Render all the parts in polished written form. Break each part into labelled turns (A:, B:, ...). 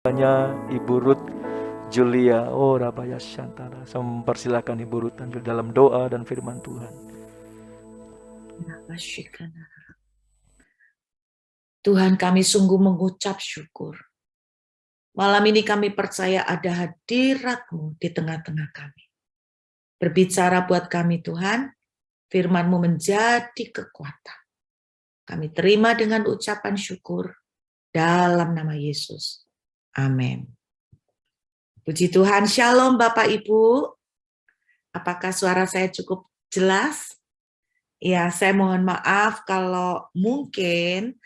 A: Hanya Ibu Ruth Julia, oh Rabaya Shantara. Saya mempersilakan Ibu Ruth tampil dalam doa dan firman Tuhan.
B: Tuhan, kami sungguh mengucap syukur. Malam ini kami percaya ada hadirat-Mu di tengah-tengah kami. Berbicara buat kami Tuhan, firman-Mu menjadi kekuatan. Kami terima dengan ucapan syukur dalam nama Yesus. Amin. Puji Tuhan, Shalom Bapak Ibu. Apakah suara saya cukup jelas? Ya, saya mohon maaf kalau mungkin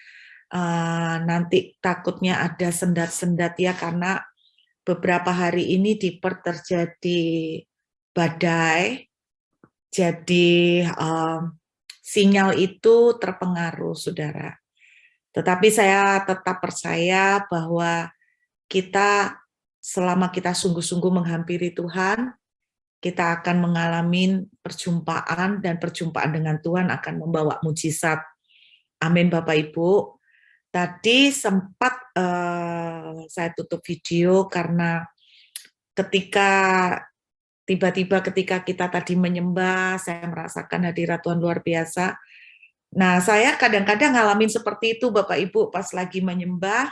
B: nanti takutnya ada sendat-sendat ya, karena beberapa hari ini di Perth terjadi badai, jadi sinyal itu terpengaruh, saudara. Tetapi saya tetap percaya bahwa kita selama kita sungguh-sungguh menghampiri Tuhan, kita akan mengalami perjumpaan, dan perjumpaan dengan Tuhan akan membawa mujizat. Amin Bapak Ibu. Tadi sempat saya tutup video karena tiba-tiba ketika kita tadi menyembah, saya merasakan hadirat Tuhan luar biasa. Nah, saya kadang-kadang ngalamin seperti itu Bapak Ibu, pas lagi menyembah,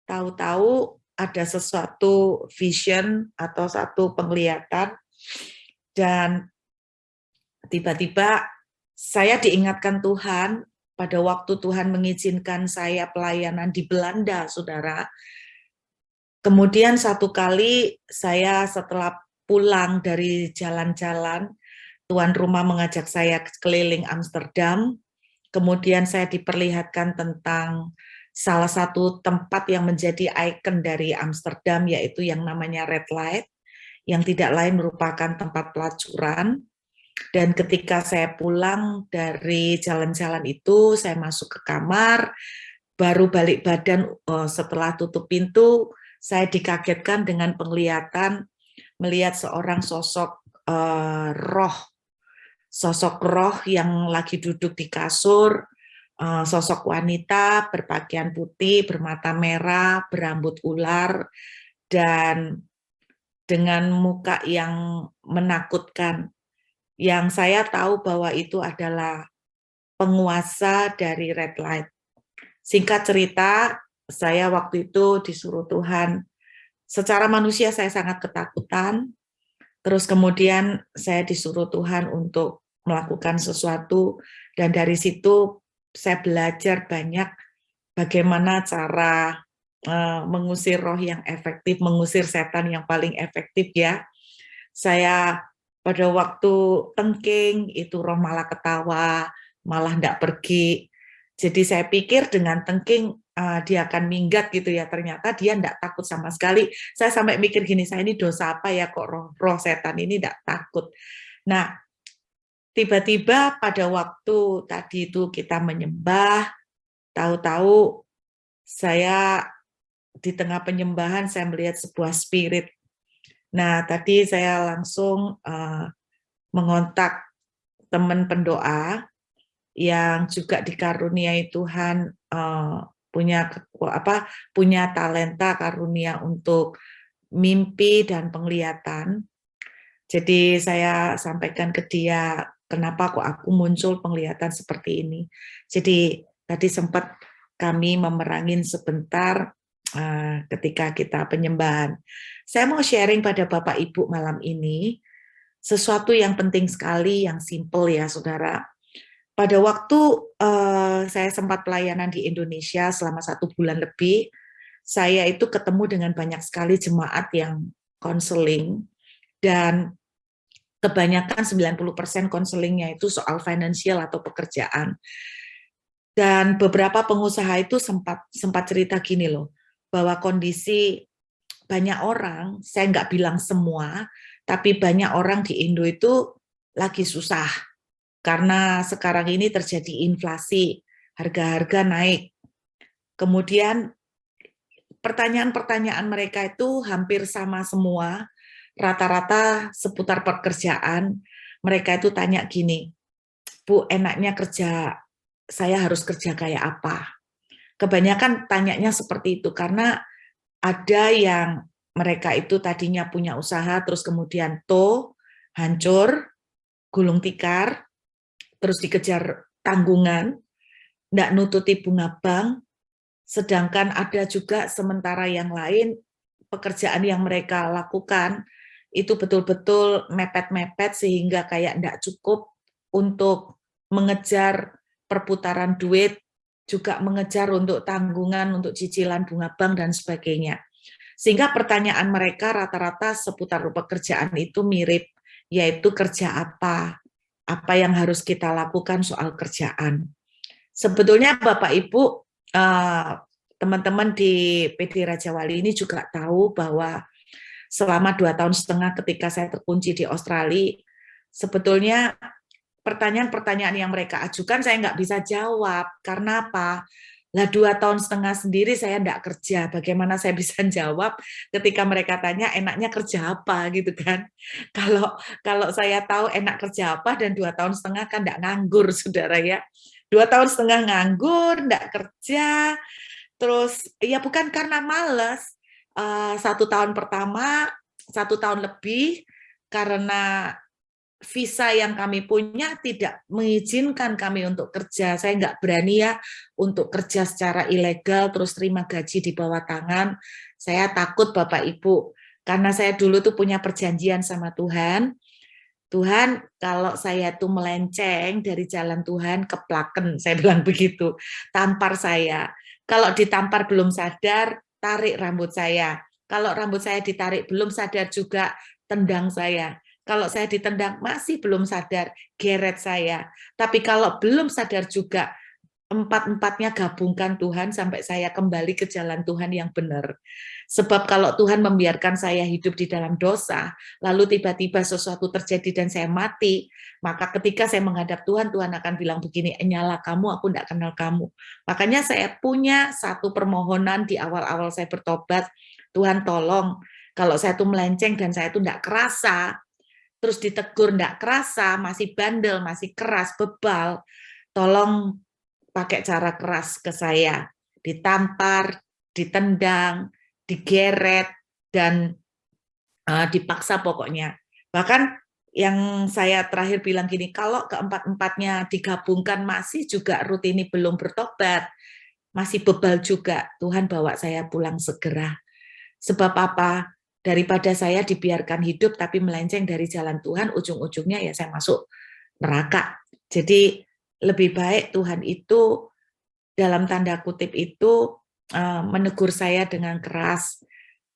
B: tahu-tahu ada sesuatu vision atau satu penglihatan, dan tiba-tiba saya diingatkan Tuhan pada waktu Tuhan mengizinkan saya pelayanan di Belanda, saudara. Kemudian satu kali saya setelah pulang dari jalan-jalan, tuan rumah mengajak saya keliling Amsterdam. Kemudian saya diperlihatkan tentang salah satu tempat yang menjadi ikon dari Amsterdam, yaitu yang namanya Red Light, yang tidak lain merupakan tempat pelacuran. Dan ketika saya pulang dari jalan-jalan itu, saya masuk ke kamar, baru balik badan setelah tutup pintu, saya dikagetkan dengan penglihatan melihat seorang sosok roh yang lagi duduk di kasur, sosok wanita berpakaian putih, bermata merah, berambut ular, dan dengan muka yang menakutkan. Yang saya tahu bahwa itu adalah penguasa dari Red Light. Singkat cerita, saya waktu itu disuruh Tuhan, secara manusia saya sangat ketakutan, terus kemudian saya disuruh Tuhan untuk melakukan sesuatu, dan dari situ saya belajar banyak bagaimana cara mengusir roh yang efektif, mengusir setan yang paling efektif ya. Saya pada waktu tengking, itu roh malah ketawa, malah enggak pergi. Jadi saya pikir dengan tengking dia akan minggat gitu ya, ternyata dia enggak takut sama sekali. Saya sampai mikir gini, saya ini dosa apa ya kok roh setan ini enggak takut. Nah, tiba-tiba pada waktu tadi itu kita menyembah, tahu-tahu saya di tengah penyembahan saya melihat sebuah spirit. Nah, tadi saya langsung mengontak teman pendoa yang juga dikaruniai Tuhan punya talenta karunia untuk mimpi dan penglihatan. Jadi saya sampaikan ke dia, kenapa kok aku muncul penglihatan seperti ini. Jadi tadi sempat kami memerangin sebentar ketika kita penyembahan. Saya mau sharing pada Bapak Ibu malam ini sesuatu yang penting sekali, yang simple ya saudara. Pada waktu saya sempat pelayanan di Indonesia selama 1 bulan lebih, saya itu ketemu dengan banyak sekali jemaat yang konseling, dan kebanyakan 90% konselingnya itu soal finansial atau pekerjaan. Dan beberapa pengusaha itu sempat cerita gini loh, bahwa kondisi banyak orang, saya nggak bilang semua, tapi banyak orang di Indo itu lagi susah. Karena sekarang ini terjadi inflasi, harga-harga naik. Kemudian pertanyaan-pertanyaan mereka itu hampir sama semua, rata-rata seputar pekerjaan. Mereka itu tanya gini, Bu, enaknya kerja, saya harus kerja kayak apa? Kebanyakan tanyanya seperti itu, karena Ada yang mereka itu tadinya punya usaha, terus kemudian hancur, gulung tikar, terus dikejar tanggungan, nggak nututi bunga bank, sedangkan ada juga sementara yang lain, pekerjaan yang mereka lakukan, itu betul-betul mepet-mepet sehingga kayak nggak cukup untuk mengejar perputaran duit, juga mengejar untuk tanggungan, untuk cicilan bunga bank, dan sebagainya. Sehingga pertanyaan mereka rata-rata seputar pekerjaan itu mirip, yaitu kerja apa yang harus kita lakukan soal kerjaan. Sebetulnya Bapak Ibu, teman-teman di PD Raja Wali ini juga tahu bahwa selama 2 tahun setengah ketika saya terkunci di Australia, sebetulnya pertanyaan-pertanyaan yang mereka ajukan saya nggak bisa jawab. Karena apa? Lah 2 tahun setengah sendiri saya nggak kerja. Bagaimana saya bisa jawab ketika mereka tanya enaknya kerja apa gitu kan? Kalau kalau saya tahu enak kerja apa dan 2 tahun setengah kan nggak nganggur, saudara ya. 2 tahun setengah nganggur, nggak kerja. Terus ya bukan karena males. 1 tahun pertama, 1 tahun lebih karena visa yang kami punya tidak mengizinkan kami untuk kerja. Saya nggak berani ya untuk kerja secara ilegal, terus terima gaji di bawah tangan. Saya takut Bapak Ibu, karena saya dulu tuh punya perjanjian sama Tuhan. Tuhan, kalau saya tuh melenceng dari jalan Tuhan, keplaken, saya bilang begitu. Tampar saya. Kalau ditampar belum sadar, tarik rambut saya. Kalau rambut saya ditarik belum sadar juga, tendang saya. Kalau saya ditendang masih belum sadar, geret saya. Tapi kalau belum sadar juga, empat-empatnya gabungkan Tuhan sampai saya kembali ke jalan Tuhan yang benar. Sebab kalau Tuhan membiarkan saya hidup di dalam dosa, lalu tiba-tiba sesuatu terjadi dan saya mati, maka ketika saya menghadap Tuhan, Tuhan akan bilang begini, nyala kamu, aku tidak kenal kamu. Makanya saya punya satu permohonan di awal-awal saya bertobat, Tuhan tolong, kalau saya tuh melenceng dan saya tuh tidak kerasa, terus ditegur tidak kerasa, masih bandel, masih keras, bebal, tolong pakai cara keras ke saya, ditampar, ditendang, digeret, dan dipaksa pokoknya. Bahkan yang saya terakhir bilang gini, kalau keempat-empatnya digabungkan masih juga Ruth ini belum bertobat, masih bebal juga, Tuhan bawa saya pulang segera. Sebab apa? Daripada saya dibiarkan hidup tapi melenceng dari jalan Tuhan, ujung-ujungnya ya saya masuk neraka. Jadi lebih baik Tuhan itu dalam tanda kutip itu menegur saya dengan keras,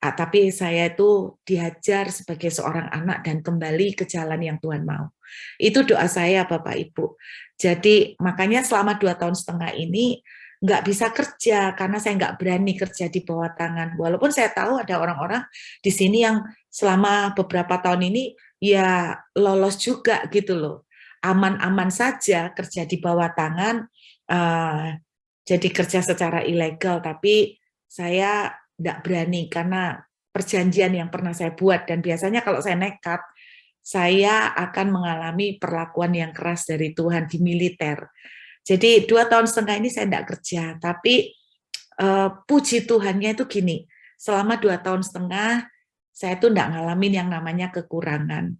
B: tapi saya itu diajar sebagai seorang anak dan kembali ke jalan yang Tuhan mau. Itu doa saya Bapak Ibu. Jadi makanya selama 2 tahun setengah ini nggak bisa kerja karena saya nggak berani kerja di bawah tangan. Walaupun saya tahu ada orang-orang di sini yang selama beberapa tahun ini ya lolos juga gitu loh. Aman-aman saja kerja di bawah tangan, jadi kerja secara ilegal, tapi saya tidak berani karena perjanjian yang pernah saya buat, dan biasanya kalau saya nekat, saya akan mengalami perlakuan yang keras dari Tuhan di militer. Jadi 2 tahun setengah ini saya tidak kerja, tapi puji Tuhannya itu gini, selama 2 tahun setengah saya itu tidak ngalamin yang namanya kekurangan.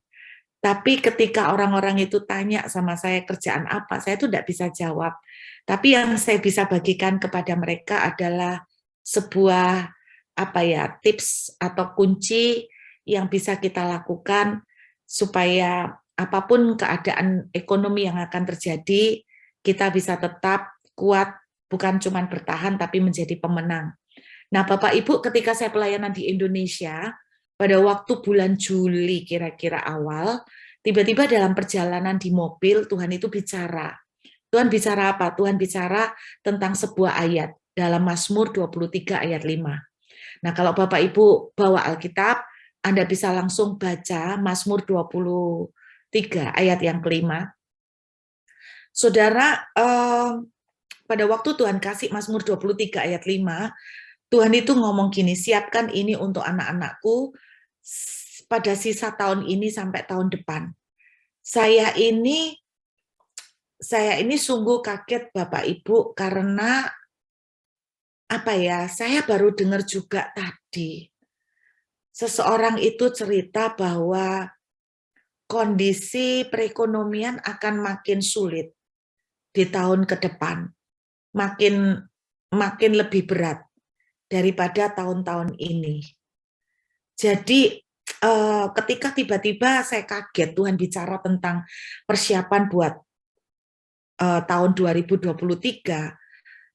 B: Tapi ketika orang-orang itu tanya sama saya kerjaan apa, saya itu tidak bisa jawab. Tapi yang saya bisa bagikan kepada mereka adalah sebuah tips atau kunci yang bisa kita lakukan supaya apapun keadaan ekonomi yang akan terjadi, kita bisa tetap kuat, bukan cuma bertahan tapi menjadi pemenang. Nah, Bapak Ibu, ketika saya pelayanan di Indonesia, pada waktu bulan Juli kira-kira awal, tiba-tiba dalam perjalanan di mobil, Tuhan itu bicara. Tuhan bicara apa? Tuhan bicara tentang sebuah ayat dalam Mazmur 23 ayat 5. Nah, kalau Bapak Ibu bawa Alkitab, Anda bisa langsung baca Mazmur 23 ayat yang kelima. Saudara, pada waktu Tuhan kasih Mazmur 23 ayat 5, Tuhan itu ngomong gini, siapkan ini untuk anak-anakku pada sisa tahun ini sampai tahun depan. Saya ini sungguh kaget Bapak Ibu karena saya baru dengar juga tadi, seseorang itu cerita bahwa kondisi perekonomian akan makin sulit di tahun ke depan, makin lebih berat daripada tahun-tahun ini. Jadi ketika tiba-tiba saya kaget Tuhan bicara tentang persiapan buat tahun 2023,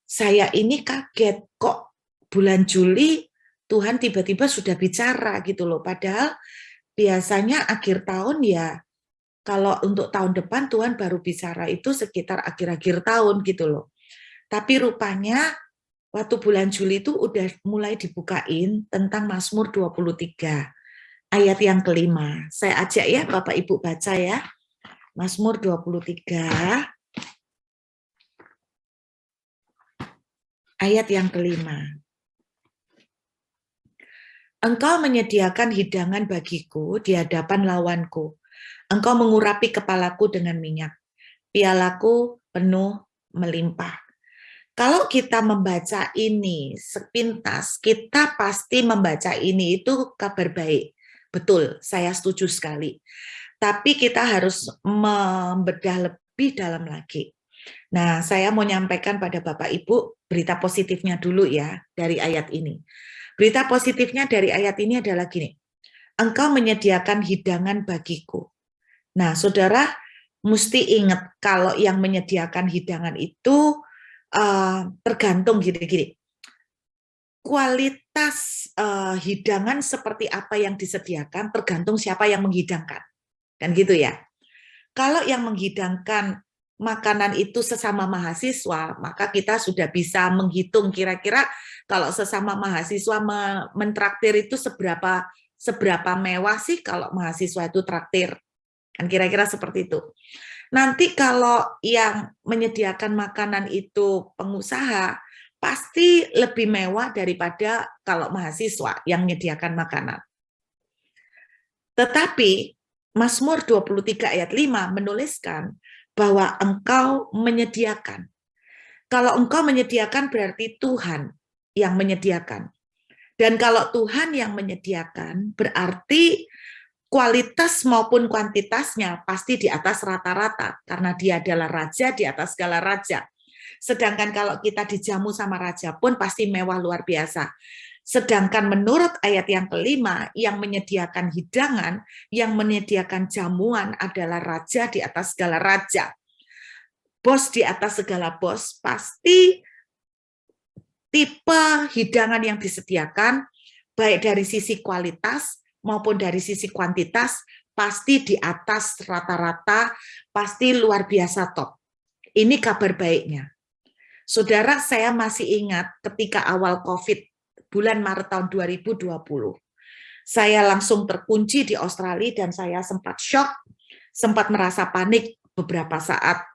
B: saya ini kaget kok bulan Juli Tuhan tiba-tiba sudah bicara gitu loh. Padahal biasanya akhir tahun ya, kalau untuk tahun depan Tuhan baru bicara itu sekitar akhir-akhir tahun gitu loh. Tapi rupanya waktu bulan Juli itu udah mulai dibukain tentang Mazmur 23 ayat yang kelima. Saya ajak ya Bapak Ibu baca ya. Mazmur 23 ayat yang kelima. Engkau menyediakan hidangan bagiku di hadapan lawanku. Engkau mengurapi kepalaku dengan minyak. Pialaku penuh melimpah. Kalau kita membaca ini sepintas, kita pasti membaca ini itu kabar baik. Betul, saya setuju sekali. Tapi kita harus membedah lebih dalam lagi. Nah, saya mau nyampaikan pada Bapak Ibu berita positifnya dulu ya dari ayat ini. Berita positifnya dari ayat ini adalah gini, engkau menyediakan hidangan bagiku. Nah, saudara mesti ingat kalau yang menyediakan hidangan itu tergantung gini-gini. Kualitas hidangan seperti apa yang disediakan tergantung siapa yang menghidangkan. Kan gitu ya. Kalau yang menghidangkan makanan itu sesama mahasiswa, maka kita sudah bisa menghitung kira-kira kalau sesama mahasiswa mentraktir itu seberapa mewah sih kalau mahasiswa itu traktir. Kan kira-kira seperti itu. Nanti kalau yang menyediakan makanan itu pengusaha, pasti lebih mewah daripada kalau mahasiswa yang menyediakan makanan. Tetapi Mazmur 23 ayat 5 menuliskan bahwa engkau menyediakan. Kalau engkau menyediakan berarti Tuhan yang menyediakan. Dan kalau Tuhan yang menyediakan berarti kualitas maupun kuantitasnya pasti di atas rata-rata karena dia adalah raja di atas segala raja. Sedangkan kalau kita dijamu sama raja pun pasti mewah luar biasa. Sedangkan menurut ayat yang kelima, yang menyediakan hidangan, yang menyediakan jamuan adalah raja di atas segala raja. Bos di atas segala bos, pasti tipe hidangan yang disediakan, baik dari sisi kualitas maupun dari sisi kuantitas, pasti di atas rata-rata, pasti luar biasa top. Ini kabar baiknya. Saudara, saya masih ingat ketika awal COVID, bulan Maret tahun 2020, saya langsung terkunci di Australia dan saya sempat shock, sempat merasa panik beberapa saat.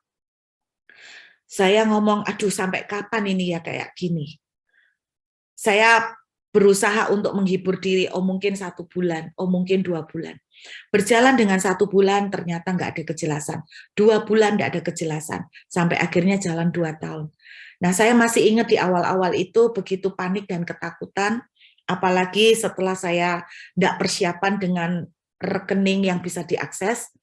B: Saya ngomong, aduh sampai kapan ini ya kayak gini. Saya berusaha untuk menghibur diri, oh mungkin 1 bulan, oh mungkin 2 bulan. Berjalan dengan 1 bulan ternyata nggak ada kejelasan. 2 bulan nggak ada kejelasan. Sampai akhirnya jalan 2 tahun. Nah, saya masih ingat di awal-awal itu begitu panik dan ketakutan, apalagi setelah saya tidak persiapan dengan rekening yang bisa diakses.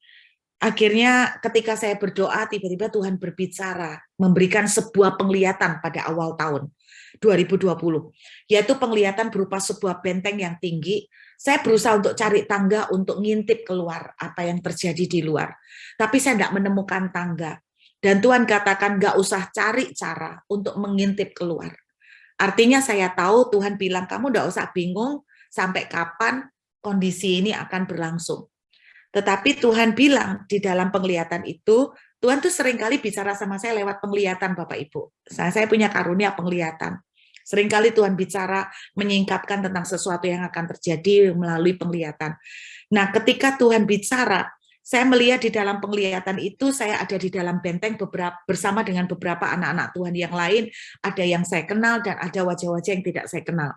B: Akhirnya ketika saya berdoa, tiba-tiba Tuhan berbicara, memberikan sebuah penglihatan pada awal tahun 2020, yaitu penglihatan berupa sebuah benteng yang tinggi. Saya berusaha untuk cari tangga untuk ngintip keluar apa yang terjadi di luar. Tapi saya tidak menemukan tangga. Dan Tuhan katakan nggak usah cari cara untuk mengintip keluar. Artinya saya tahu Tuhan bilang kamu nggak usah bingung sampai kapan kondisi ini akan berlangsung. Tetapi Tuhan bilang di dalam penglihatan itu, Tuhan tuh seringkali bicara sama saya lewat penglihatan Bapak Ibu. Saya punya karunia penglihatan. Seringkali Tuhan bicara menyingkapkan tentang sesuatu yang akan terjadi melalui penglihatan. Nah, ketika Tuhan bicara, saya melihat di dalam penglihatan itu, saya ada di dalam benteng bersama dengan beberapa anak-anak Tuhan yang lain, ada yang saya kenal dan ada wajah-wajah yang tidak saya kenal.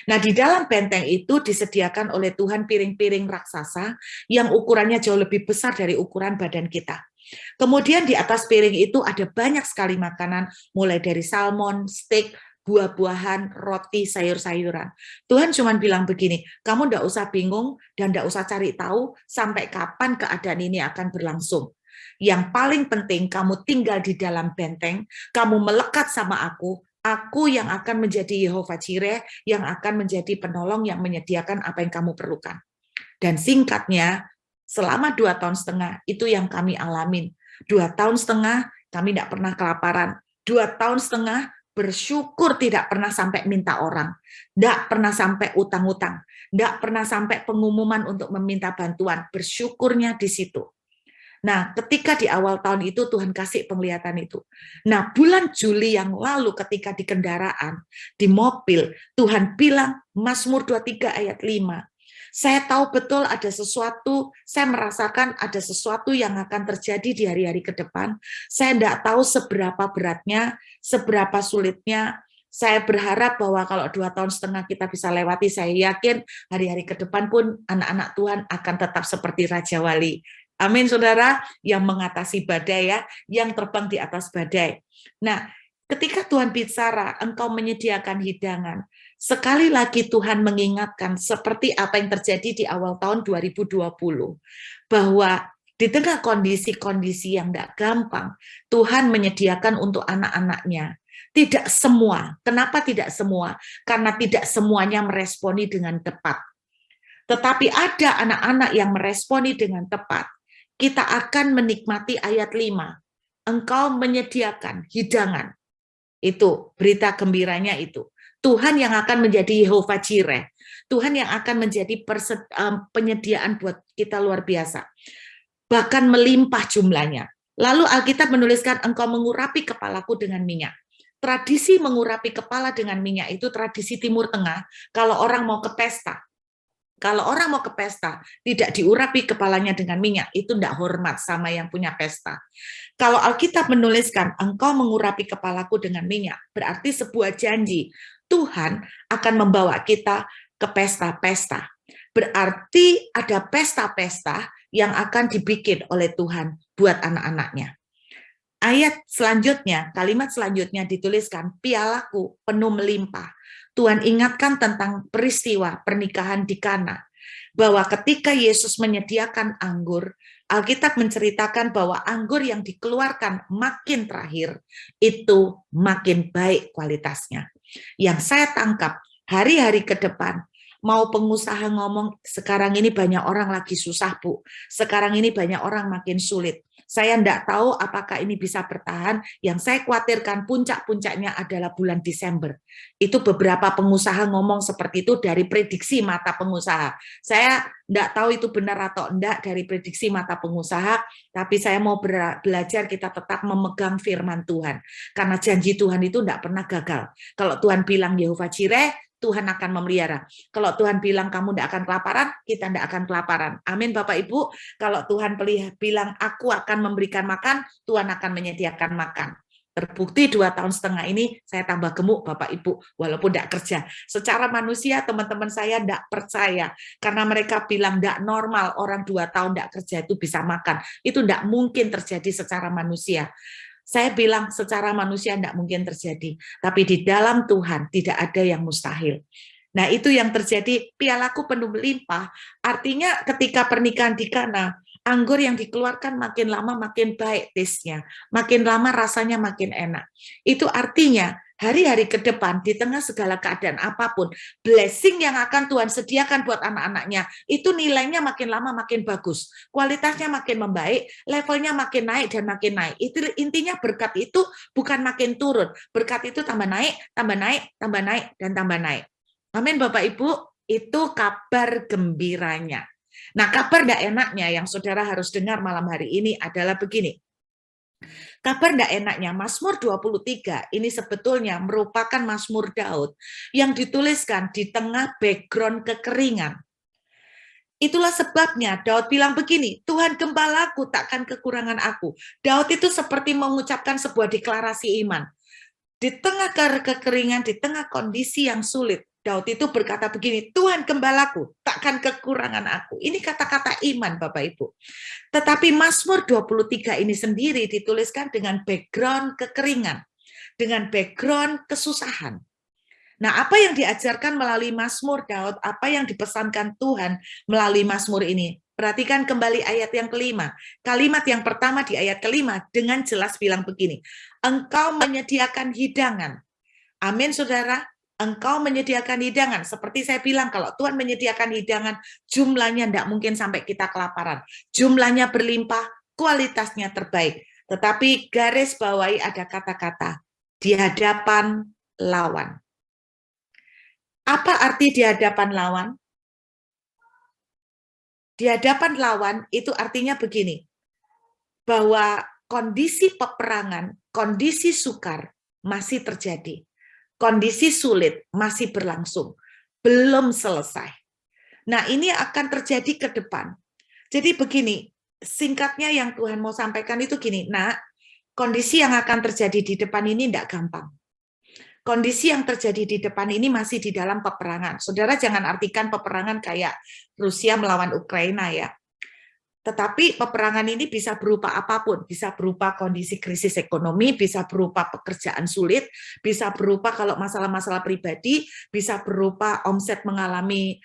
B: Nah, di dalam benteng itu disediakan oleh Tuhan piring-piring raksasa yang ukurannya jauh lebih besar dari ukuran badan kita. Kemudian di atas piring itu ada banyak sekali makanan, mulai dari salmon, steak, buah-buahan, roti, sayur-sayuran. Tuhan cuma bilang begini, kamu nggak usah bingung dan nggak usah cari tahu sampai kapan keadaan ini akan berlangsung. Yang paling penting kamu tinggal di dalam benteng, kamu melekat sama aku yang akan menjadi Yehova Jireh, yang akan menjadi penolong yang menyediakan apa yang kamu perlukan. Dan singkatnya, selama 2,5 tahun itu yang kami alamin. 2,5 tahun kami tidak pernah kelaparan. 2,5 tahun bersyukur tidak pernah sampai minta orang. Tidak pernah sampai utang-utang. Tidak pernah sampai pengumuman untuk meminta bantuan. Bersyukurnya di situ. Nah, ketika di awal tahun itu Tuhan kasih penglihatan itu. Nah, bulan Juli yang lalu ketika di kendaraan, di mobil, Tuhan bilang, Mazmur 23 ayat 5, saya tahu betul ada sesuatu, saya merasakan ada sesuatu yang akan terjadi di hari-hari ke depan. Saya tidak tahu seberapa beratnya, seberapa sulitnya. Saya berharap bahwa kalau 2,5 tahun kita bisa lewati, saya yakin hari-hari ke depan pun anak-anak Tuhan akan tetap seperti Raja Wali. Amin, saudara, yang mengatasi badai ya, yang terbang di atas badai. Nah, ketika Tuhan bicara, engkau menyediakan hidangan. Sekali lagi Tuhan mengingatkan seperti apa yang terjadi di awal tahun 2020, bahwa di tengah kondisi-kondisi yang tidak gampang, Tuhan menyediakan untuk anak-anaknya. Tidak semua. Kenapa tidak semua? Karena tidak semuanya meresponi dengan tepat. Tetapi ada anak-anak yang meresponi dengan tepat. Kita akan menikmati ayat 5. Engkau menyediakan hidangan. Itu berita gembiranya itu. Tuhan yang akan menjadi Yehova Jireh. Tuhan yang akan menjadi penyediaan buat kita luar biasa. Bahkan melimpah jumlahnya. Lalu Alkitab menuliskan, engkau mengurapi kepalaku dengan minyak. Tradisi mengurapi kepala dengan minyak itu tradisi Timur Tengah. Kalau orang mau ke pesta, tidak diurapi kepalanya dengan minyak, itu tidak hormat sama yang punya pesta. Kalau Alkitab menuliskan, engkau mengurapi kepalaku dengan minyak, berarti sebuah janji. Tuhan akan membawa kita ke pesta-pesta. Berarti ada pesta-pesta yang akan dibikin oleh Tuhan buat anak-anaknya. Ayat selanjutnya, kalimat selanjutnya dituliskan, pialaku penuh melimpah. Tuhan ingatkan tentang peristiwa pernikahan di Kana, bahwa ketika Yesus menyediakan anggur, Alkitab menceritakan bahwa anggur yang dikeluarkan makin terakhir, itu makin baik kualitasnya. Yang saya tangkap, hari-hari ke depan, mau pengusaha ngomong, sekarang ini banyak orang lagi susah, Bu. Sekarang ini banyak orang makin sulit. Saya tidak tahu apakah ini bisa bertahan. Yang saya khawatirkan puncak-puncaknya adalah bulan Desember. Itu beberapa pengusaha ngomong seperti itu dari prediksi mata pengusaha. Saya tidak tahu itu benar atau tidak dari prediksi mata pengusaha, tapi saya mau belajar kita tetap memegang firman Tuhan. Karena janji Tuhan itu tidak pernah gagal. Kalau Tuhan bilang Yehova Jireh, Tuhan akan memelihara. Kalau Tuhan bilang kamu tidak akan kelaparan, kita tidak akan kelaparan. Amin Bapak Ibu. Kalau Tuhan bilang aku akan memberikan makan, Tuhan akan menyediakan makan. Terbukti 2,5 tahun ini saya tambah gemuk Bapak Ibu, walaupun tidak kerja. Secara manusia teman-teman saya tidak percaya, karena mereka bilang tidak normal orang 2 tahun tidak kerja itu bisa makan. Itu tidak mungkin terjadi secara manusia. Saya bilang secara manusia tidak mungkin terjadi, tapi di dalam Tuhan tidak ada yang mustahil. Nah itu yang terjadi, pialaku penuh melimpah, artinya ketika pernikahan di Kana, anggur yang dikeluarkan makin lama makin baik taste-nya, makin lama rasanya makin enak. Itu artinya hari-hari ke depan, di tengah segala keadaan apapun, blessing yang akan Tuhan sediakan buat anak-anaknya, itu nilainya makin lama makin bagus, kualitasnya makin membaik, levelnya makin naik dan makin naik. Itu intinya berkat itu bukan makin turun, berkat itu tambah naik, tambah naik, tambah naik, dan tambah naik. Amin Bapak Ibu, itu kabar gembiranya. Nah kabar tidak enaknya yang saudara harus dengar malam hari ini adalah begini. Kabar tidak enaknya, Mazmur 23 ini sebetulnya merupakan Mazmur Daud yang dituliskan di tengah background kekeringan. Itulah sebabnya Daud bilang begini, Tuhan gembalaku takkan kekurangan aku. Daud itu seperti mengucapkan sebuah deklarasi iman. Di tengah kekeringan, di tengah kondisi yang sulit, Daud itu berkata begini, Tuhan gembalaku, takkan kekurangan aku. Ini kata-kata iman Bapak Ibu. Tetapi Mazmur 23 ini sendiri dituliskan dengan background kekeringan, dengan background kesusahan. Nah, apa yang diajarkan melalui Mazmur Daud, apa yang dipesankan Tuhan melalui Mazmur ini? Perhatikan kembali ayat yang kelima. Kalimat yang pertama di ayat kelima dengan jelas bilang begini, Engkau menyediakan hidangan. Amin, saudara. Engkau menyediakan hidangan. Seperti saya bilang, kalau Tuhan menyediakan hidangan, jumlahnya tidak mungkin sampai kita kelaparan. Jumlahnya berlimpah, kualitasnya terbaik. Tetapi garis bawahi ada kata-kata, di hadapan lawan. Apa arti di hadapan lawan? Di hadapan lawan itu artinya begini, bahwa kondisi peperangan, kondisi sukar masih terjadi. Kondisi sulit masih berlangsung, belum selesai. Nah, ini akan terjadi ke depan. Jadi begini, singkatnya yang Tuhan mau sampaikan itu gini, nah, kondisi yang akan terjadi di depan ini tidak gampang. Kondisi yang terjadi di depan ini masih di dalam peperangan. Saudara jangan artikan peperangan kayak Rusia melawan Ukraina ya. Tetapi peperangan ini bisa berupa apapun, bisa berupa kondisi krisis ekonomi, bisa berupa pekerjaan sulit, bisa berupa kalau masalah-masalah pribadi, bisa berupa omset mengalami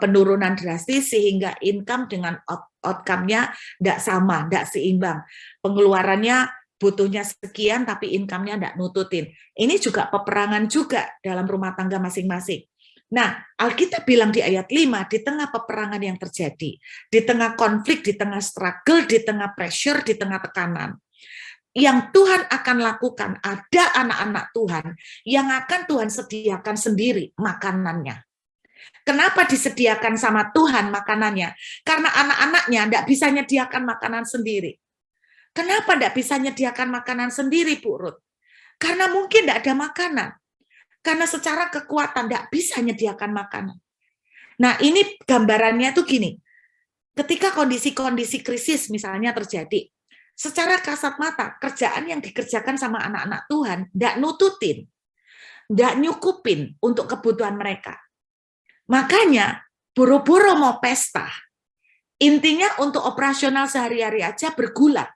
B: penurunan drastis sehingga income dengan outcome-nya tidak sama, tidak seimbang. Pengeluarannya butuhnya sekian tapi income-nya tidak nututin. Ini juga peperangan juga dalam rumah tangga masing-masing. Nah, Alkitab bilang di ayat 5, di tengah peperangan yang terjadi, di tengah konflik, di tengah struggle, di tengah pressure, di tengah tekanan, yang Tuhan akan lakukan, ada anak-anak Tuhan yang akan Tuhan sediakan sendiri makanannya. Kenapa disediakan sama Tuhan makanannya? Karena anak-anaknya tidak bisa menyediakan makanan sendiri. Kenapa tidak bisa menyediakan makanan sendiri, Bu Ruth? Karena mungkin tidak ada makanan. Karena secara kekuatan tidak bisa menyediakan makanan. Nah, ini gambarannya tuh gini. Ketika kondisi-kondisi krisis misalnya terjadi, secara kasat mata, kerjaan yang dikerjakan sama anak-anak Tuhan tidak nututin, tidak nyukupin untuk kebutuhan mereka. Makanya, boro-boro mau pesta. Intinya untuk operasional sehari-hari aja bergulat.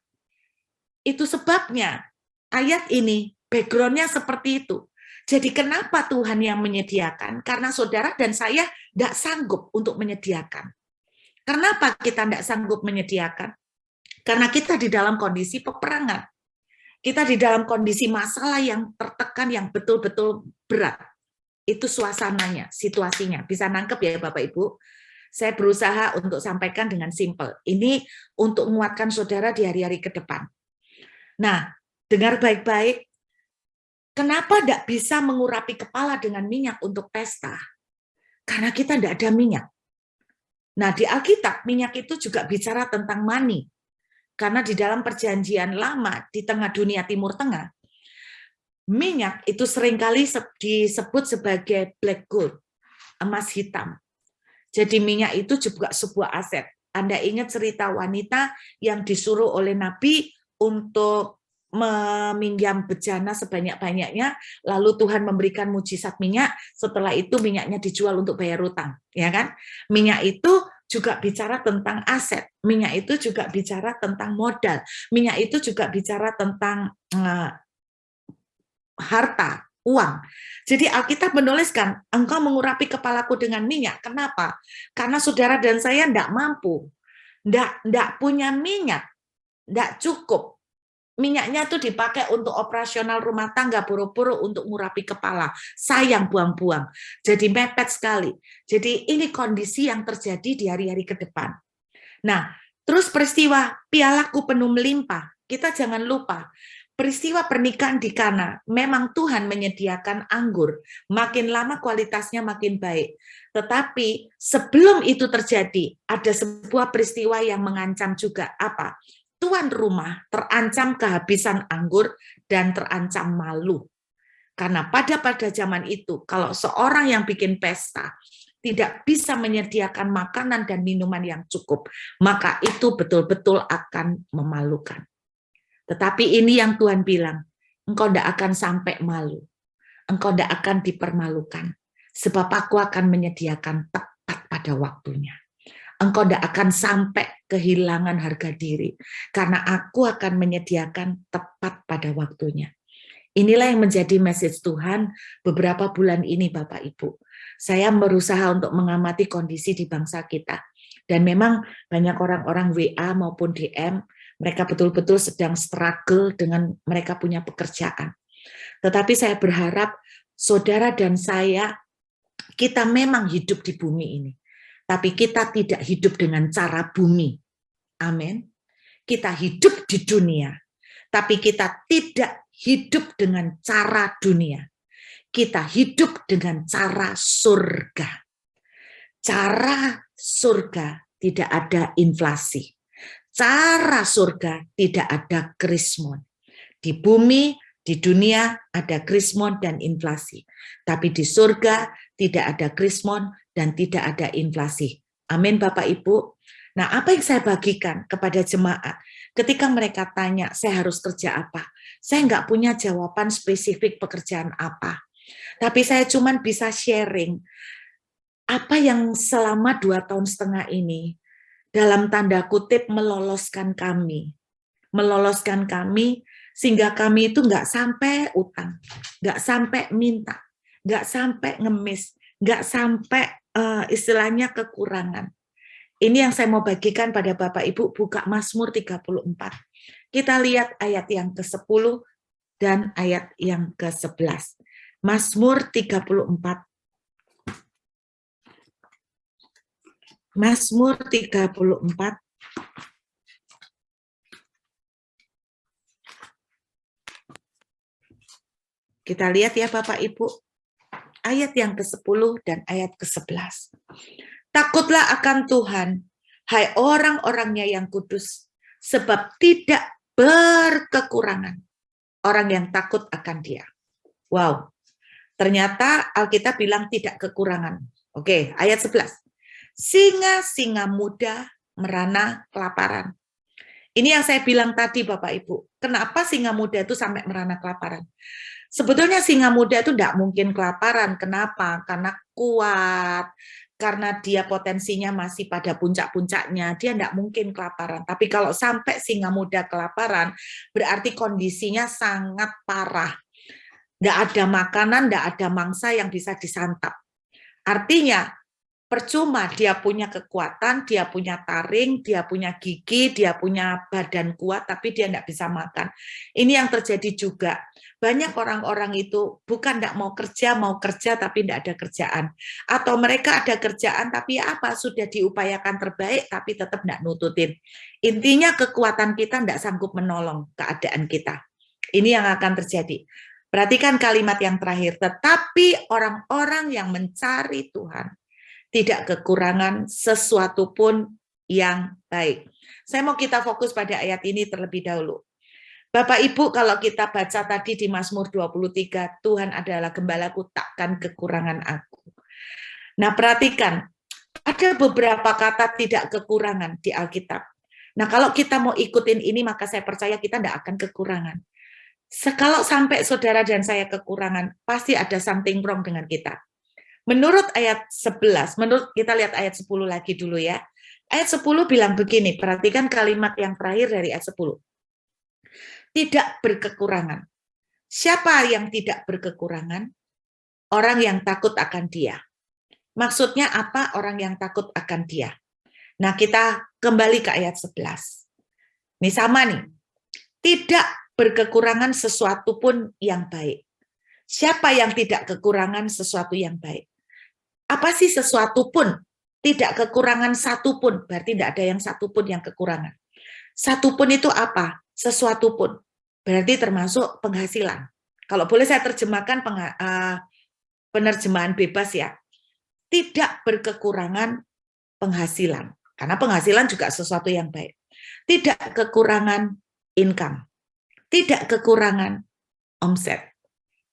B: Itu sebabnya ayat ini background-nya seperti itu. Jadi kenapa Tuhan yang menyediakan? Karena saudara dan saya tidak sanggup untuk menyediakan. Kenapa kita tidak sanggup menyediakan? Karena kita di dalam kondisi peperangan. Kita di dalam kondisi masalah yang tertekan, yang betul-betul berat. Itu suasananya, situasinya. Bisa nangkep ya Bapak Ibu? Saya berusaha untuk sampaikan dengan simpel. Ini untuk menguatkan saudara di hari-hari ke depan. Nah, dengar baik-baik, kenapa tidak bisa mengurapi kepala dengan minyak untuk pesta? Karena kita tidak ada minyak. Nah, di Alkitab, minyak itu juga bicara tentang money. Karena di dalam perjanjian lama, di tengah dunia Timur Tengah, minyak itu seringkali disebut sebagai black gold, emas hitam. Jadi minyak itu juga sebuah aset. Anda ingat cerita wanita yang disuruh oleh Nabi untuk meminjam bejana sebanyak-banyaknya, lalu Tuhan memberikan mujizat minyak, setelah itu minyaknya dijual untuk bayar utang, ya kan? Minyak itu juga bicara tentang aset, minyak itu juga bicara tentang modal, minyak itu juga bicara tentang harta, uang. Jadi Alkitab menuliskan, engkau mengurapi kepalaku dengan minyak. Kenapa? Karena saudara dan saya tidak mampu, tidak punya minyak, tidak cukup. Minyaknya itu dipakai untuk operasional rumah tangga, buru-buru untuk ngurapi kepala. Sayang buang-buang. Jadi mepet sekali. Jadi ini kondisi yang terjadi di hari-hari ke depan. Nah, terus peristiwa pialaku penuh melimpah. Kita jangan lupa, peristiwa pernikahan di Kana, memang Tuhan menyediakan anggur. Makin lama kualitasnya makin baik. Tetapi sebelum itu terjadi, ada sebuah peristiwa yang mengancam juga. Apa? Tuan rumah terancam kehabisan anggur dan terancam malu. Karena pada zaman itu, kalau seorang yang bikin pesta tidak bisa menyediakan makanan dan minuman yang cukup, maka itu betul-betul akan memalukan. Tetapi ini yang Tuhan bilang, engkau tidak akan sampai malu. Engkau tidak akan dipermalukan. Sebab aku akan menyediakan tepat pada waktunya. Engkau tidak akan sampai kehilangan harga diri. Karena aku akan menyediakan tepat pada waktunya. Inilah yang menjadi message Tuhan beberapa bulan ini, Bapak Ibu. Saya berusaha untuk mengamati kondisi di bangsa kita. Dan memang banyak orang-orang WA maupun DM, mereka betul-betul sedang struggle dengan mereka punya pekerjaan. Tetapi saya berharap saudara dan saya, kita memang hidup di bumi ini. Tapi kita tidak hidup dengan cara bumi. Amin. Kita hidup di dunia. Tapi kita tidak hidup dengan cara dunia. Kita hidup dengan cara surga. Cara surga tidak ada inflasi. Cara surga tidak ada krismon. Di bumi, di dunia ada krismon dan inflasi. Tapi di surga tidak ada krismon dan tidak ada inflasi. Amin Bapak Ibu. Nah, apa yang saya bagikan kepada jemaat? Ketika mereka tanya, saya harus kerja apa? Saya nggak punya jawaban spesifik pekerjaan apa. Tapi saya cuma bisa sharing apa yang selama 2,5 tahun ini, dalam tanda kutip meloloskan kami. Meloloskan kami sehingga kami itu nggak sampai utang, nggak sampai minta, nggak sampai ngemis, nggak sampai istilahnya kekurangan. Ini yang saya mau bagikan pada Bapak Ibu, buka Mazmur 34. Kita lihat ayat yang ke-10 dan ayat yang ke-11. Mazmur 34. Mazmur 34. Kita lihat ya Bapak Ibu, ayat yang ke-10 dan ayat ke-11. Takutlah akan Tuhan, hai orang-orangnya yang kudus, sebab tidak berkekurangan orang yang takut akan Dia. Wow, ternyata Alkitab bilang tidak kekurangan. Oke, ayat 11. Singa-singa muda merana kelaparan. Ini yang saya bilang tadi Bapak Ibu. Kenapa singa muda itu sampai merana kelaparan? Sebetulnya singa muda itu tidak mungkin kelaparan. Kenapa? Karena kuat. Karena dia potensinya masih pada puncak-puncaknya, dia tidak mungkin kelaparan. Tapi kalau sampai singa muda kelaparan, berarti kondisinya sangat parah. Tidak ada makanan, tidak ada mangsa yang bisa disantap. Artinya, percuma dia punya kekuatan, dia punya taring, dia punya gigi, dia punya badan kuat, tapi dia tidak bisa makan. Ini yang terjadi juga. Banyak orang-orang itu bukan tidak mau kerja tapi tidak ada kerjaan. Atau mereka ada kerjaan tapi apa, sudah diupayakan terbaik tapi tetap tidak nututin. Intinya kekuatan kita tidak sanggup menolong keadaan kita. Ini yang akan terjadi. Perhatikan kalimat yang terakhir, tetapi orang-orang yang mencari Tuhan tidak kekurangan sesuatu pun yang baik. Saya mau kita fokus pada ayat ini terlebih dahulu. Bapak Ibu, kalau kita baca tadi di Mazmur 23, Tuhan adalah gembalaku, takkan kekurangan aku. Nah, perhatikan, ada beberapa kata tidak kekurangan di Alkitab. Nah, kalau kita mau ikutin ini, maka saya percaya kita tidak akan kekurangan. Kalau sampai saudara dan saya kekurangan, pasti ada something wrong dengan kita. Menurut ayat 11, kita lihat ayat 10 lagi dulu ya. Ayat 10 bilang begini, perhatikan kalimat yang terakhir dari ayat 10. Tidak berkekurangan. Siapa yang tidak berkekurangan? Orang yang takut akan Dia. Maksudnya apa orang yang takut akan Dia? Nah, kita kembali ke ayat 11. Ini sama nih. Tidak berkekurangan sesuatu pun yang baik. Siapa yang tidak kekurangan sesuatu yang baik? Apa sih sesuatu pun? Tidak kekurangan satu pun, berarti tidak ada yang satu pun yang kekurangan. Satu pun itu apa? Sesuatu pun. Berarti termasuk penghasilan. Kalau boleh saya terjemahkan penerjemahan bebas ya. Tidak berkekurangan penghasilan. Karena penghasilan juga sesuatu yang baik. Tidak kekurangan income. Tidak kekurangan omset.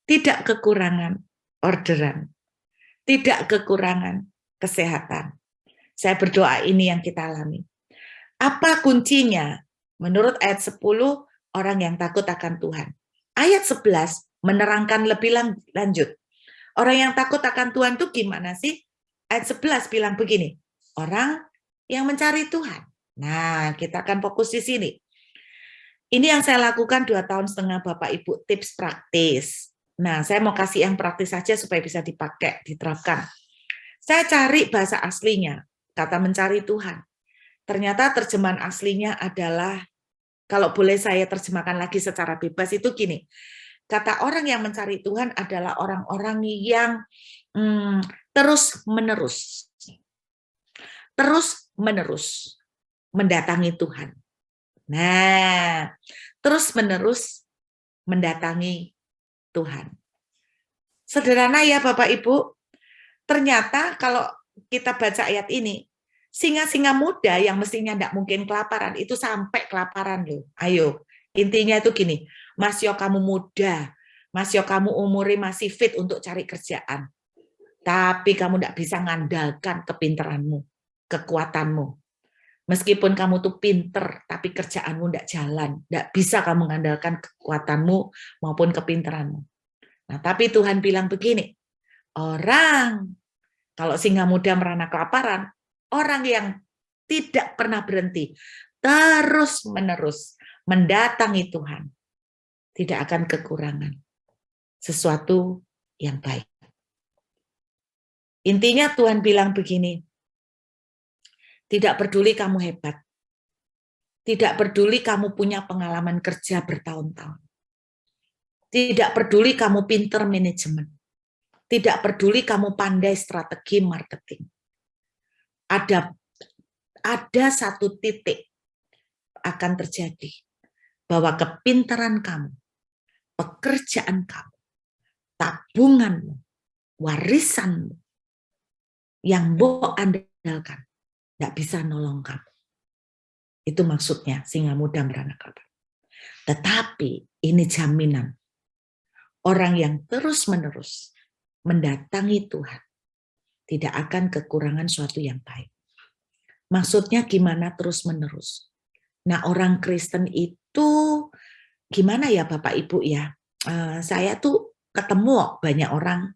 B: Tidak kekurangan orderan. Tidak kekurangan kesehatan. Saya berdoa ini yang kita alami. Apa kuncinya? Menurut ayat 10, orang yang takut akan Tuhan. Ayat 11 menerangkan lebih lanjut. Orang yang takut akan Tuhan itu gimana sih? Ayat 11 bilang begini, orang yang mencari Tuhan. Nah, kita akan fokus di sini. Ini yang saya lakukan 2,5 tahun Bapak Ibu, tips praktis. Nah, saya mau kasih yang praktis saja supaya bisa dipakai, diterapkan. Saya cari bahasa aslinya, kata mencari Tuhan. Ternyata terjemahan aslinya adalah, kalau boleh saya terjemahkan lagi secara bebas, itu gini. Kata orang yang mencari Tuhan adalah orang-orang yang terus-menerus mendatangi Tuhan. Nah, terus-menerus mendatangi Tuhan. Sederhana ya Bapak Ibu, ternyata kalau kita baca ayat ini, singa-singa muda yang mestinya tidak mungkin kelaparan, itu sampai kelaparan loh. Ayo, intinya itu gini, Masyo kamu muda, Masyo kamu umurnya masih fit untuk cari kerjaan, tapi kamu tidak bisa ngandalkan kepintaranmu, kekuatanmu. Meskipun kamu tuh pinter, tapi kerjaanmu tidak jalan, tidak bisa kamu mengandalkan kekuatanmu maupun kepintaranmu. Nah, tapi Tuhan bilang begini, orang, kalau singa muda merana kelaparan, orang yang tidak pernah berhenti, terus-menerus mendatangi Tuhan, tidak akan kekurangan sesuatu yang baik. Intinya Tuhan bilang begini, tidak peduli kamu hebat, tidak peduli kamu punya pengalaman kerja bertahun-tahun, tidak peduli kamu pinter manajemen, tidak peduli kamu pandai strategi marketing. Ada satu titik akan terjadi bahwa kepintaran kamu, pekerjaan kamu, tabunganmu, warisanmu yang Mbok andalkan tidak bisa nolong kamu. Itu maksudnya singa muda merana kelaparan. Tetapi ini jaminan orang yang terus-menerus mendatangi Tuhan tidak akan kekurangan suatu yang baik. Maksudnya gimana terus-menerus? Nah, orang Kristen itu gimana ya Bapak Ibu ya? Saya tuh ketemu banyak orang,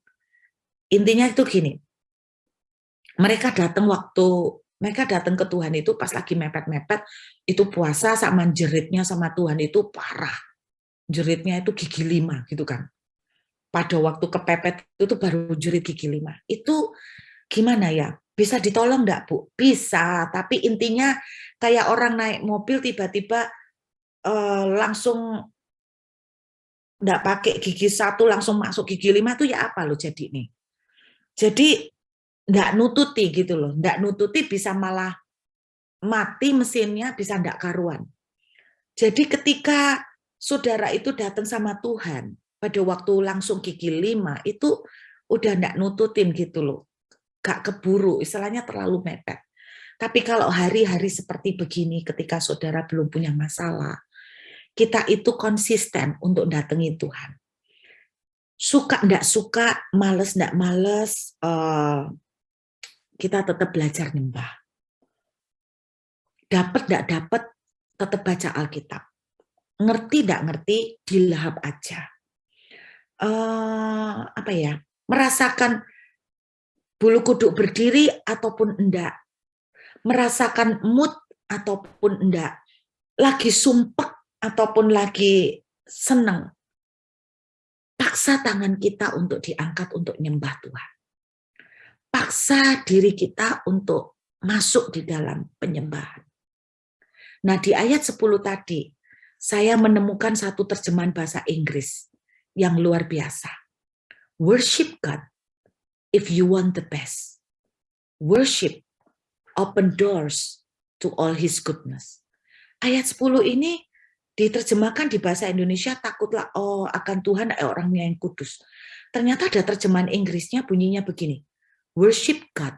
B: intinya itu gini, mereka datang ke Tuhan itu pas lagi mepet-mepet, itu puasa sama jeritnya sama Tuhan itu parah. Jeritnya itu gigi 5 gitu kan. Pada waktu kepepet itu baru jerit gigi 5. Itu gimana ya? Bisa ditolong enggak, Bu? Bisa, tapi intinya kayak orang naik mobil tiba-tiba langsung enggak pakai gigi 1 langsung masuk gigi 5 itu ya apa loh jadi nih. Jadi enggak nututi gitu loh, enggak nututi bisa malah mati mesinnya, bisa enggak karuan. Jadi ketika saudara itu datang sama Tuhan, pada waktu langsung gigi 5, itu udah enggak nututin gitu loh. Gak keburu, istilahnya terlalu mepet. Tapi kalau hari-hari seperti begini, ketika saudara belum punya masalah, kita itu konsisten untuk datangi Tuhan. Suka enggak suka, males enggak males, kita tetap belajar nyembah. Dapat enggak dapat, tetap baca Alkitab. Ngerti enggak ngerti, dilahap aja. Merasakan bulu kuduk berdiri ataupun enggak, merasakan mood ataupun enggak, lagi sumpek ataupun lagi seneng, paksa tangan kita untuk diangkat untuk nyembah Tuhan. Paksa diri kita untuk masuk di dalam penyembahan. Nah, di ayat 10 tadi, saya menemukan satu terjemahan bahasa Inggris yang luar biasa. Worship God if you want the best. Worship open doors to all his goodness. Ayat 10 ini diterjemahkan di bahasa Indonesia, takutlah akan Tuhan orangnya yang kudus. Ternyata ada terjemahan Inggrisnya bunyinya begini. Worship God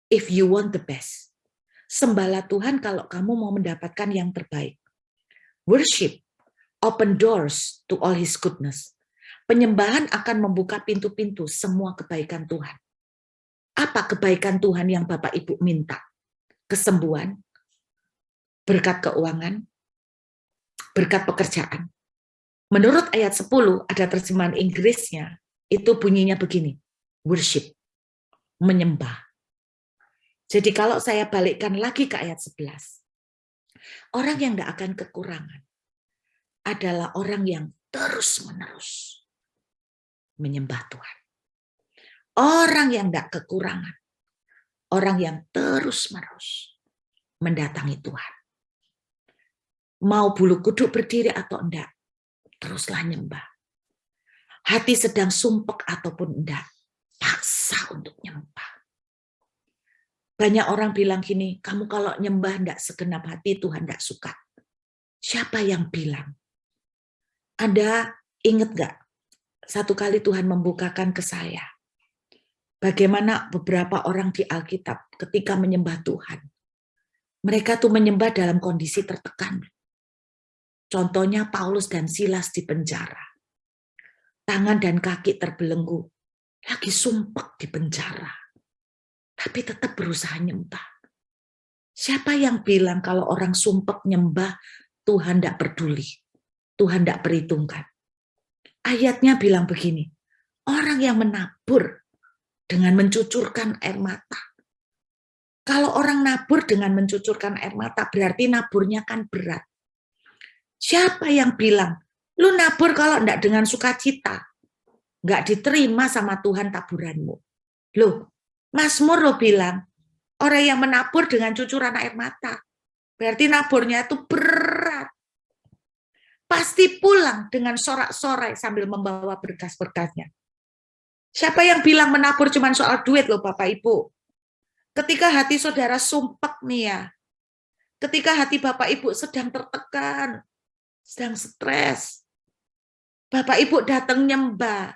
B: if you want the best. Sembahlah Tuhan kalau kamu mau mendapatkan yang terbaik. Worship open doors to all his goodness. Penyembahan akan membuka pintu-pintu semua kebaikan Tuhan. Apa kebaikan Tuhan yang Bapak Ibu minta? Kesembuhan, berkat keuangan, berkat pekerjaan. Menurut ayat 10 ada terjemahan Inggrisnya, itu bunyinya begini, worship, menyembah. Jadi kalau saya balikkan lagi ke ayat 11, orang yang tidak akan kekurangan, adalah orang yang terus-menerus menyembah Tuhan. Orang yang tidak kekurangan. Orang yang terus-menerus mendatangi Tuhan. Mau bulu kuduk berdiri atau enggak, teruslah nyembah. Hati sedang sumpek ataupun enggak, paksa untuk nyembah. Banyak orang bilang gini, kamu kalau nyembah enggak segenap hati, Tuhan enggak suka. Siapa yang bilang? Anda ingat enggak? Satu kali Tuhan membukakan ke saya. Bagaimana beberapa orang di Alkitab ketika menyembah Tuhan. Mereka tuh menyembah dalam kondisi tertekan. Contohnya Paulus dan Silas di penjara. Tangan dan kaki terbelenggu. Lagi sumpek di penjara. Tapi tetap berusaha nyembah. Siapa yang bilang kalau orang sumpek nyembah, Tuhan tidak peduli. Tuhan tidak perhitungkan. Ayatnya bilang begini, orang yang menabur dengan mencucurkan air mata. Kalau orang nabur dengan mencucurkan air mata, berarti naburnya kan berat. Siapa yang bilang, lu nabur kalau enggak dengan sukacita, enggak diterima sama Tuhan taburanmu. Loh, Mazmur lo bilang, orang yang menabur dengan cucuran air mata, berarti naburnya itu berat. Pasti pulang dengan sorak-sorai sambil membawa berkas-berkasnya. Siapa yang bilang menabur cuma soal duit loh Bapak Ibu? Ketika hati saudara sumpek nih ya, ketika hati Bapak Ibu sedang tertekan, sedang stres, Bapak Ibu datang nyembah.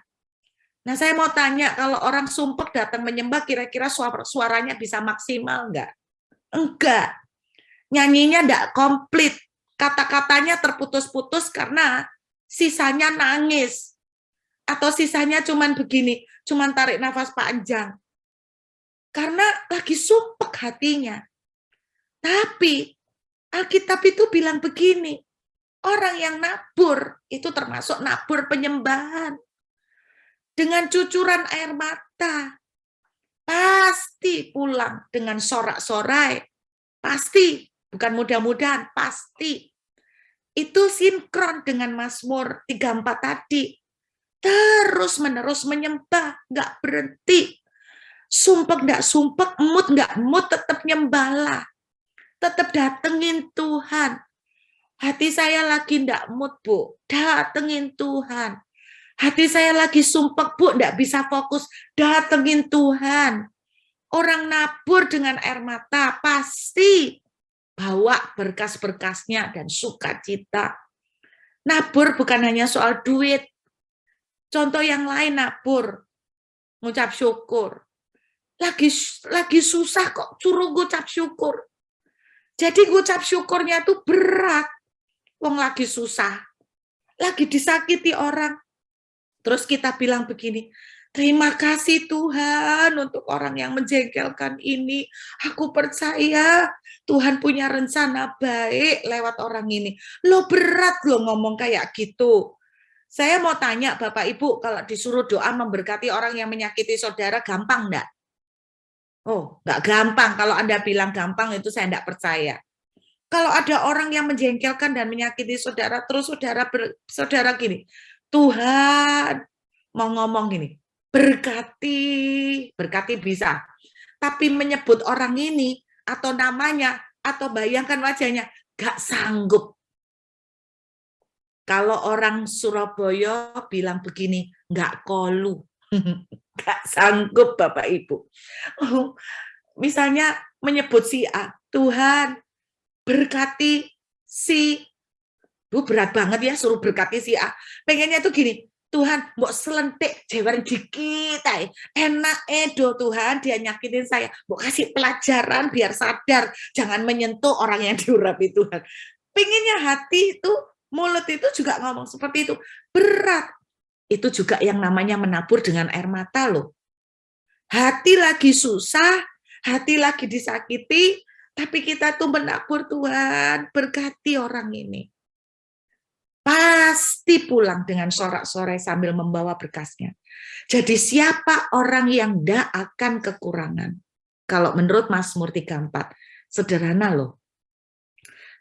B: Nah saya mau tanya, kalau orang sumpek datang menyembah, kira-kira suaranya bisa maksimal enggak? Enggak. Nyanyinya enggak komplit. Kata-katanya terputus-putus karena sisanya nangis. Atau sisanya cuman begini, cuman tarik nafas panjang. Karena lagi sumpek hatinya. Tapi Alkitab itu bilang begini, orang yang nabur itu termasuk nabur penyembahan. Dengan cucuran air mata. Pasti pulang dengan sorak-sorai. Pasti, bukan mudah-mudahan, pasti. Itu sinkron dengan Mazmur 34 tadi. Terus-menerus menyembah, nggak berhenti. Sumpek nggak sumpek, emut nggak emut, tetap nyembahlah. Tetap datengin Tuhan. Hati saya lagi nggak mood, Bu. Datengin Tuhan. Hati saya lagi sumpek, Bu, nggak bisa fokus. Datengin Tuhan. Orang nabur dengan air mata, pasti bawa berkas-berkasnya dan sukacita. Nabur bukan hanya soal duit. Contoh yang lain nabur, ngucap syukur. Lagi susah kok suruh ngucap syukur. Jadi ngucap syukurnya itu berat. Wong lagi susah, lagi disakiti orang. Terus kita bilang begini, terima kasih Tuhan untuk orang yang menjengkelkan ini. Aku percaya Tuhan punya rencana baik lewat orang ini. Lo berat lo ngomong kayak gitu. Saya mau tanya Bapak Ibu, kalau disuruh doa memberkati orang yang menyakiti saudara, gampang enggak? Oh, enggak gampang. Kalau Anda bilang gampang, itu saya enggak percaya. Kalau ada orang yang menjengkelkan dan menyakiti saudara, terus saudara gini, Tuhan mau ngomong gini, berkati bisa. Tapi menyebut orang ini, atau namanya, atau bayangkan wajahnya, gak sanggup. Kalau orang Surabaya bilang begini, gak kolu. Gak sanggup Bapak Ibu. Misalnya menyebut si A, Tuhan, berkati si, berat banget ya suruh berkati si A. Pengennya tuh gini, Tuhan, mbok selentik jewer dikit ae. Enak do Tuhan, dia nyakitin saya. Mbok kasih pelajaran biar sadar, jangan menyentuh orang yang diurapi Tuhan. Pengennya hati itu, mulut itu juga ngomong seperti itu. Berat. Itu juga yang namanya menabur dengan air mata loh. Hati lagi susah, hati lagi disakiti, tapi kita tuh menabur, Tuhan, berkati orang ini. Pasti pulang dengan sorak-sorai sambil membawa berkasnya. Jadi siapa orang yang tidak akan kekurangan? Kalau menurut Mazmur 34, sederhana loh.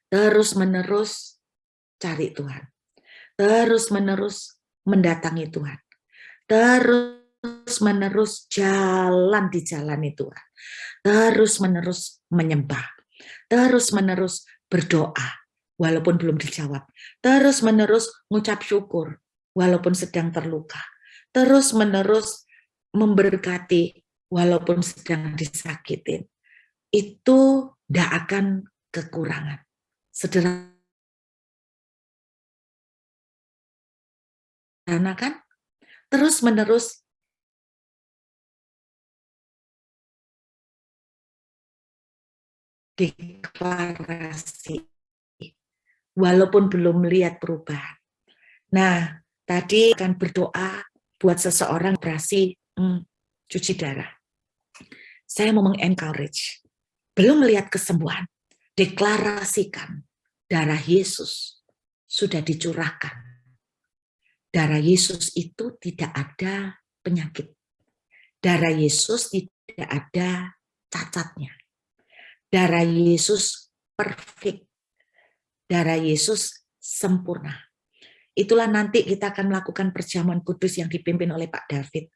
B: Terus-menerus cari Tuhan. terus-menerus mendatangi Tuhan, terus-menerus jalan di jalan Tuhan, terus-menerus menyembah, terus-menerus berdoa walaupun belum dijawab, terus-menerus mengucap syukur walaupun sedang terluka, terus-menerus memberkati walaupun sedang disakitin. Itu tidak akan kekurangan. Sederhana kan? Terus-menerus deklarasi walaupun belum melihat perubahan. Nah, tadi akan berdoa buat seseorang operasi cuci darah. Saya mau mengencourage, belum melihat kesembuhan, deklarasikan darah Yesus sudah dicurahkan. Darah Yesus itu tidak ada penyakit. Darah Yesus tidak ada cacatnya. Darah Yesus perfect. Darah Yesus sempurna. Itulah nanti kita akan melakukan perjamuan kudus yang dipimpin oleh Pak David.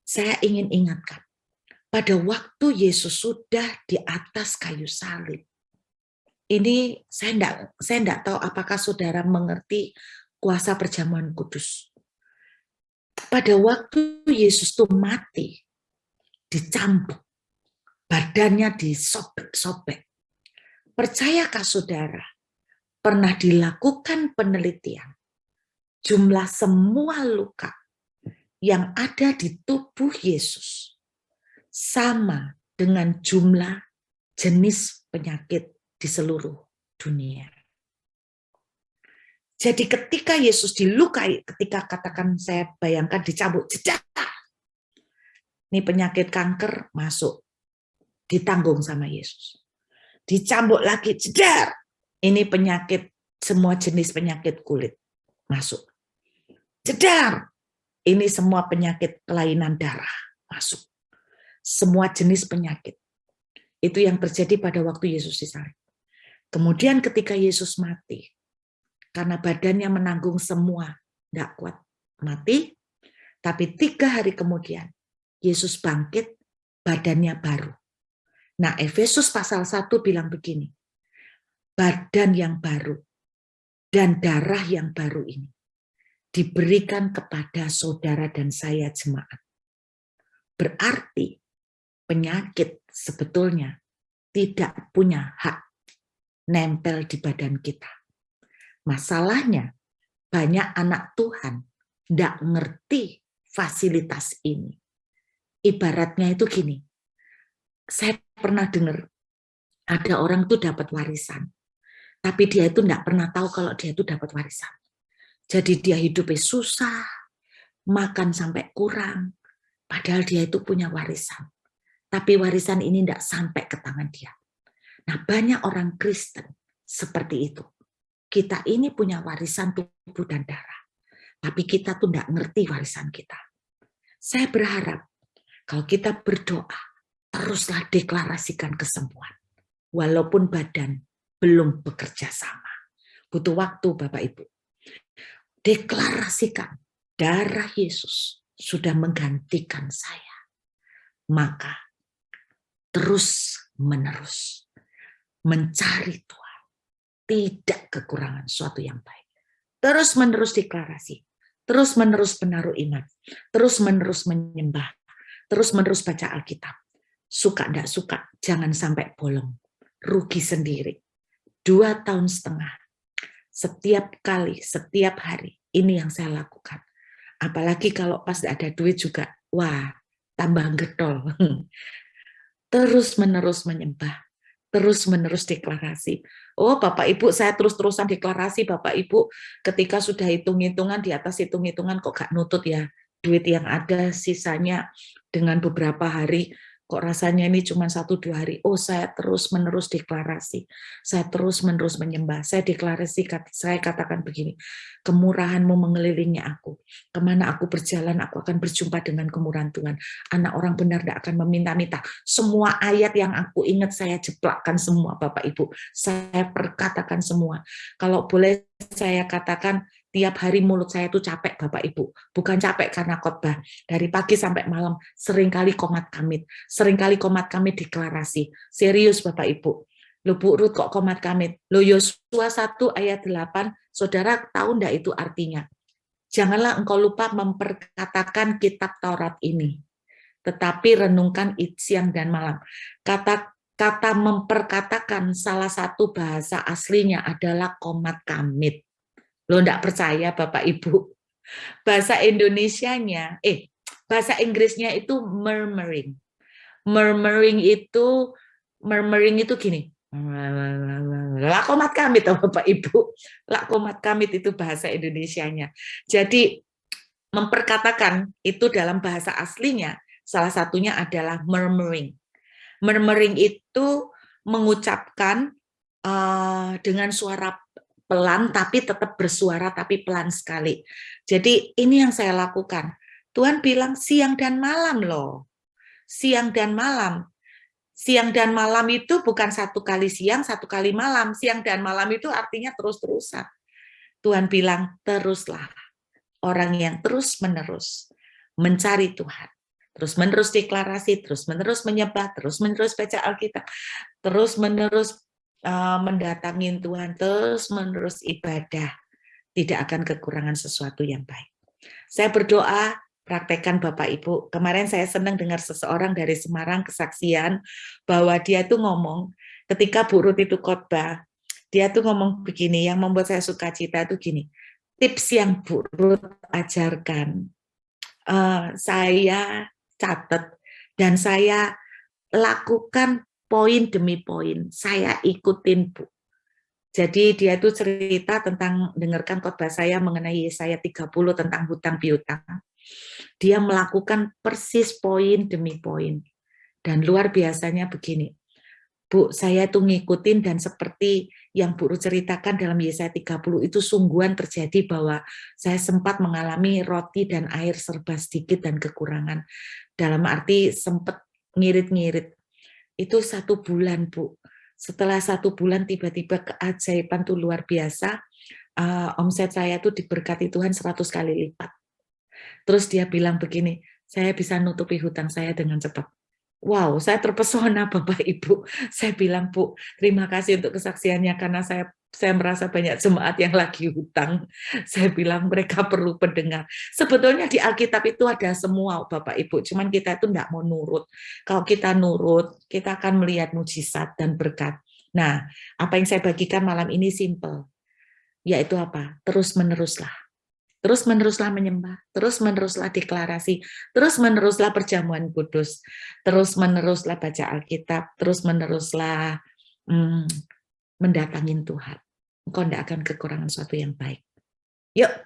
B: Saya ingin ingatkan, pada waktu Yesus sudah di atas kayu salib. Ini saya enggak tahu apakah saudara mengerti kuasa perjamuan kudus. Pada waktu Yesus itu mati, dicambuk, badannya disobek-sobek. Percayakah saudara, pernah dilakukan penelitian, jumlah semua luka yang ada di tubuh Yesus sama dengan jumlah jenis penyakit di seluruh dunia. Jadi ketika Yesus dilukai, ketika katakan saya bayangkan dicambuk, jedar. Ini penyakit kanker masuk, ditanggung sama Yesus. Dicambuk lagi, jedar. Ini penyakit, semua jenis penyakit kulit masuk. Jedar. Ini semua penyakit kelainan darah masuk. Semua jenis penyakit. Itu yang terjadi pada waktu Yesus disalib. Kemudian ketika Yesus mati, karena badannya menanggung semua, tidak kuat, mati. Tapi 3 hari kemudian, Yesus bangkit, badannya baru. Nah, Efesus pasal 1 bilang begini, badan yang baru dan darah yang baru ini diberikan kepada saudara dan saya jemaat. Berarti penyakit sebetulnya tidak punya hak nempel di badan kita. Masalahnya, banyak anak Tuhan tidak ngerti fasilitas ini. Ibaratnya itu gini, saya pernah dengar ada orang tuh dapat warisan, tapi dia itu tidak pernah tahu kalau dia itu dapat warisan. Jadi dia hidupnya susah, makan sampai kurang, padahal dia itu punya warisan. Tapi warisan ini tidak sampai ke tangan dia. Nah, banyak orang Kristen seperti itu. Kita ini punya warisan tubuh dan darah, tapi kita tuh tidak ngerti warisan kita. Saya berharap kalau kita berdoa, teruslah deklarasikan kesembuhan. Walaupun badan belum bekerja sama. Butuh waktu Bapak Ibu. Deklarasikan darah Yesus sudah menggantikan saya. Maka terus menerus mencari Tuhan. Tidak kekurangan suatu yang baik. Terus menerus deklarasi. Terus menerus menaruh iman. Terus menerus menyembah. Terus menerus baca Alkitab. Suka tidak suka, jangan sampai bolong. Rugi sendiri. 2,5 tahun. Setiap kali, setiap hari, ini yang saya lakukan. Apalagi kalau pas ada duit juga, wah, tambah getol. Terus menerus menyembah, terus menerus deklarasi. Oh Bapak Ibu, saya terus-terusan deklarasi Bapak Ibu, ketika sudah hitung-hitungan, di atas hitung-hitungan kok gak nutut ya, duit yang ada sisanya dengan beberapa hari, kok rasanya ini cuma 1-2 hari. Oh, saya terus-menerus deklarasi. Saya terus-menerus menyembah. Saya deklarasi, saya katakan begini, kemurahan-Mu mengelilingi aku. Kemana aku berjalan, aku akan berjumpa dengan kemurahan Tuhan. Anak orang benar tidak akan meminta-minta. Semua ayat yang aku ingat, saya jeplakkan semua, Bapak Ibu. Saya perkatakan semua. Kalau boleh saya katakan, Tiap hari mulut saya tuh capek Bapak Ibu. Bukan capek karena khotbah. Dari pagi sampai malam seringkali komat kamit. Seringkali komat kamit deklarasi. Serius Bapak Ibu. Loh Bu Ruth kok komat kamit? Loh Yosua 1 ayat 8, saudara tahu enggak itu artinya? Janganlah engkau lupa memperkatakan kitab Taurat ini, tetapi renungkan siang dan malam. Kata memperkatakan salah satu bahasa aslinya adalah komat kamit. Lo enggak percaya Bapak Ibu? Bahasa Indonesianya, bahasa Inggrisnya itu murmuring. Murmuring itu gini. Lakomat kamit Bapak Ibu. Lakomat kamit itu bahasa Indonesianya. Jadi memperkatakan itu dalam bahasa aslinya salah satunya adalah murmuring. Murmuring itu mengucapkan dengan suara pelan tapi tetap bersuara tapi pelan sekali. Jadi ini yang saya lakukan. Tuhan bilang siang dan malam loh. Siang dan malam. Siang dan malam itu bukan satu kali siang, satu kali malam. Siang dan malam itu artinya terus-terusan. Tuhan bilang teruslah. Orang yang terus-menerus mencari Tuhan. Terus-menerus deklarasi, terus-menerus menyembah, terus-menerus baca Alkitab, terus-menerus mendatangi Tuhan, terus-menerus ibadah, tidak akan kekurangan sesuatu yang baik. Saya berdoa, praktekkan Bapak Ibu. Kemarin saya senang dengar seseorang dari Semarang kesaksian bahwa dia tuh ngomong, ketika Bu Ruth itu khotbah, dia tuh ngomong begini, yang membuat saya sukacita itu gini, tips yang Bu Ruth ajarkan, saya catat dan saya lakukan poin demi poin, saya ikutin Bu. Jadi dia itu cerita tentang, dengarkan khotbah saya mengenai Yesaya 30 tentang hutang piutang. Dia melakukan persis poin demi poin. Dan luar biasanya begini, Bu, saya tuh ngikutin dan seperti yang Bu Ruth ceritakan dalam Yesaya 30 itu sungguhan terjadi bahwa saya sempat mengalami roti dan air serba sedikit dan kekurangan. Dalam arti sempat ngirit-ngirit. Itu 1 bulan, Bu. Setelah 1 bulan tiba-tiba keajaiban tuh luar biasa. Omset saya tuh diberkati Tuhan 100 kali lipat. Terus dia bilang begini, saya bisa nutupi hutang saya dengan cepat. Wow, saya terpesona Bapak Ibu. Saya bilang, Bu, terima kasih untuk kesaksiannya karena saya merasa banyak jemaat yang lagi hutang. Saya bilang mereka perlu pendengar. Sebetulnya di Alkitab itu ada semua Bapak Ibu, cuman kita itu enggak mau nurut. Kalau kita nurut, kita akan melihat mujizat dan berkat. Nah, apa yang saya bagikan malam ini simple. Yaitu apa? Terus-meneruslah. Terus-meneruslah menyembah, terus-meneruslah deklarasi, terus-meneruslah perjamuan kudus, terus-meneruslah baca Alkitab, terus-meneruslah mendatangin Tuhan. Engkau tidak akan kekurangan sesuatu yang baik. Yuk,